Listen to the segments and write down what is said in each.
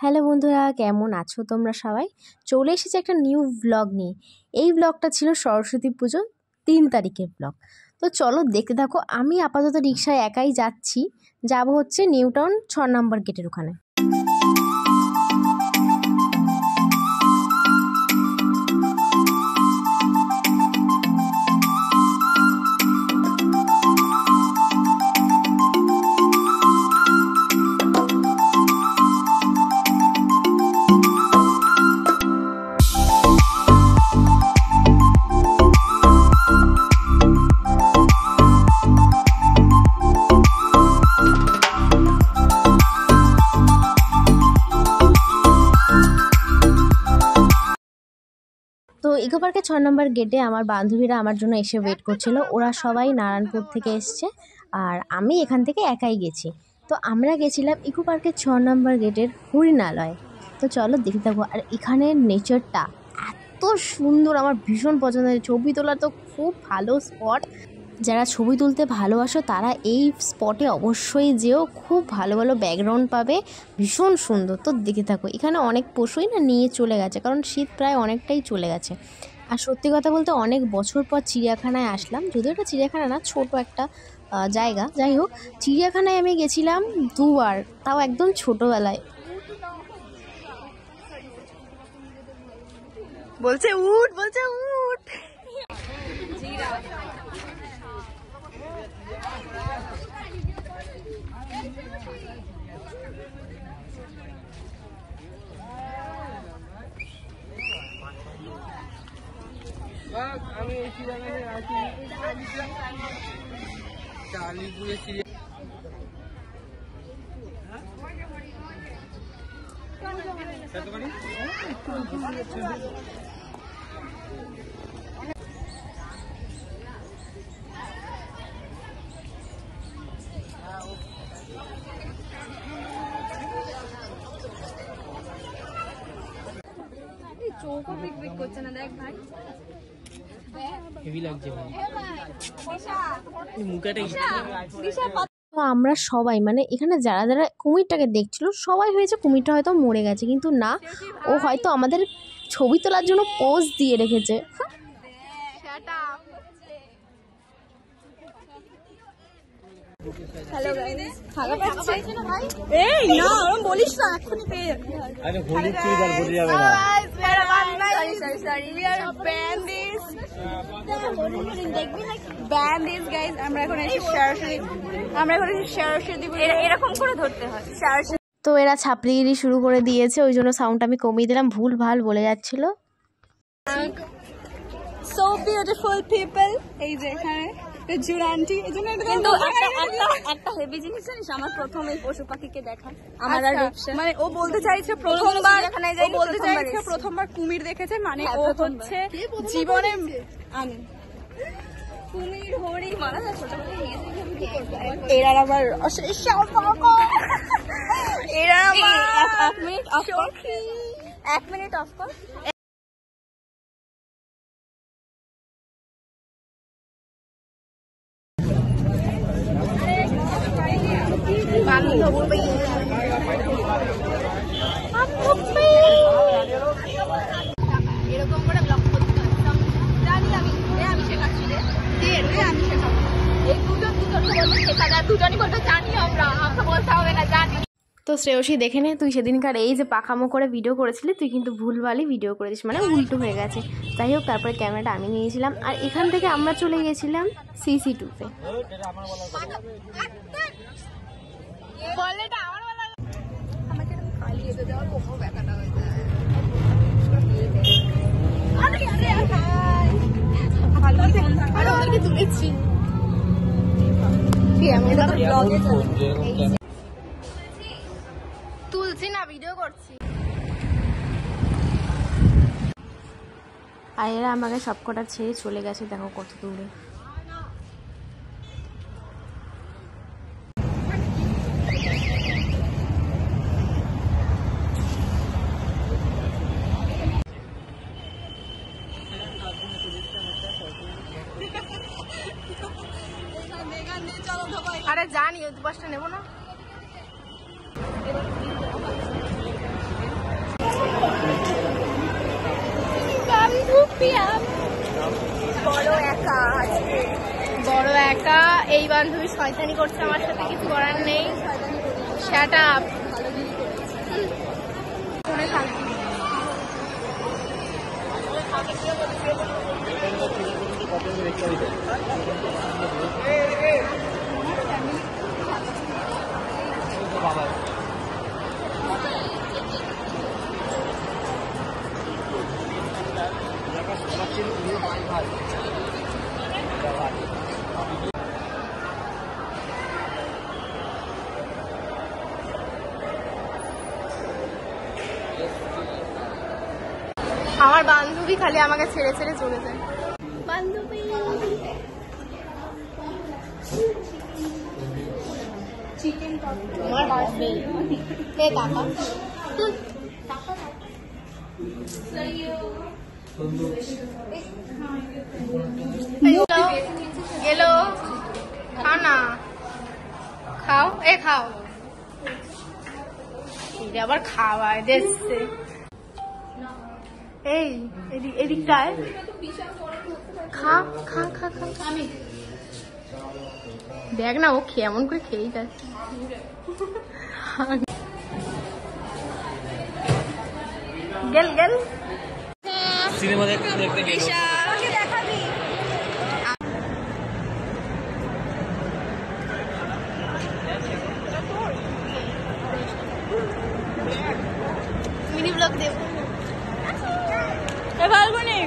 Hello বন্ধুরা, কেমন আছো তোমরা সবাই? চলে এসেছে একটা নিউ ব্লগ নিয়ে। এই ব্লগটা ছিল সরস্বতী পুজো 3 তারিখের ব্লগ। তো চলো দেখতে থাকো। আমি আপাতত রিক্সায় একাই যাচ্ছি, যাব হচ্ছে নিউ টাউন 6 নম্বর গেটের ওখানে। তো ইকো পার্কের 6 নম্বর গেটে আমার বান্ধবীরা আমার জন্য এসে ওয়েট করছিল। ওরা সবাই নারায়ণপুর থেকে এসছে আর আমি এখান থেকে একাই গেছি। তো আমরা গেছিলাম ইকো পার্কের 6 নম্বর গেটের হরিণালয়। তো চলো দেখতে থাকো। আর এখানের নেচারটা এত সুন্দর, আমার ভীষণ পছন্দের। ছবি তোলা তো খুব ভালো স্পট। যারা ছবি তুলতে ভালোবাসো তারা এই স্পটে অবশ্যই যেও, খুব ভালো ভালো ব্যাকগ্রাউন্ড পাবে, ভীষণ সুন্দর। তো দেখে থাকো। এখানে অনেক পশুই না নিয়ে চলে গেছে, কারণ শীত প্রায় অনেকটাই চলে গেছে। আর সত্যি কথা বলতে অনেক বছর পর চিড়িয়াখানায় আসলাম, যদিও এটা চিড়িয়াখানা না, ছোট একটা জায়গা। যাই হোক, চিড়িয়াখানায় আমি গেছিলাম 2 বার, তাও একদম ছোটোবেলায়। বলছে উঠ, বলছে উঠ। আমি এই চিড়িয়াখানায় আছি, আলিপুরে চৌকো পিক পিক করছে না, দেখ ভাই হেভি লাগছে ভাই। মুখটা তো আমরা সবাই, মানে এখানে যারা যারা কুমিরটাকে দেখছিল সবাই হয়েছে কুমিরটা হয়তো মরে গেছে, কিন্তু না, ও হয়তো আমাদের ছবি তোলার জন্য পোজ দিয়ে রেখেছে। হ্যালো গাইস, ভালো লাগছে না ভাই? এই না, আমি বলিস না, এখনি পেয়ে আরে হলুদ চুড়িদার পরে যাবে না। সরি উই আর ব্যান্ডিস, দেখবি না ব্যান্ডিস গাইস। আমরা এখন এসে সরস্বতী এরকম করে ধরতে হয় সরস্বতী। তো এরা ছাপড়িগিরি শুরু করে দিয়েছে, ওই জন্য সাউন্ড আমি কমিয়ে দিলাম, ভুল ভাল বলে যাচ্ছিল। So beautiful people. এই যে এখানে জুরান্টি, এজন্য কিন্তু একটা হেভি জিনিস জানিস, আমার প্রথম এই পশু পাখিকে দেখা। আমার মানে ও বলতে চাইছে প্রথমবার কুমির দেখেছে, মানে ও হচ্ছে জীবনে আমি কুমির হরিণ মারা যায় ছোটবেলায় নিয়ে যাই। এরা আবার এরা এক মিনিট অফ কর। এরকম করে ব্লগ করতে হয়, জানি আমি শেখাচ্ছি রে, আমি শেখাবো। এই দুজনই বলতে জানি, আমরা বলতে হবে না, জানি। তো শ্রেয়সী দেখে নে, তুই সেদিনকার এই যে পাখামো করে ভিডিও করেছিলি, তুই কিন্তু ভুলভালই ভিডিও করেছিস, মানে উল্টো হয়ে গেছে। যাই হোক, তারপরে ক্যামেরাটা আমি নিয়েছিলাম আর এখান থেকে আমরা চলে গেছিলাম CC2-তে। তুলছি না, ভিডিও করছি। আর এরা আমাকে সবকটা ছেড়ে চলে গেছে, দেখো কত দূরে। আরে জানি ওই বাসটা নেবো না। বড় একা আজকে, বড় একা। এই বান্ধবী শয়তানি করছে আমার সাথে, কিছু করার নেই। Shut up. আমার বান্ধবী খালি আমাকে ছেড়ে ছেড়ে চলে যায়। বান্ধবী চিকেন আমার বান্ধবী কে টাকা গেল। খাও না, খাও, এ খাও। আবার খাওয়ায় দেখছে। এই এদিকটায় খা খা খা খা। দেখ না ও কেমন করে খেয়েই যাচ্ছে। গেল গেল সিনেমা দেখতে গেল। দেখাবি মিনি ব্লগ দেব। ফাল্গুনি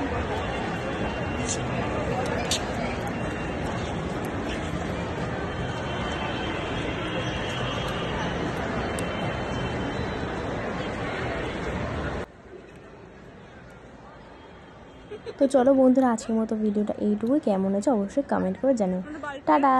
তো চলো বন্ধুরা, আজকের মতো ভিডিওটা এইটুকুই। কেমন হয়েছে অবশ্যই কমেন্ট করে জানিও। টাটা।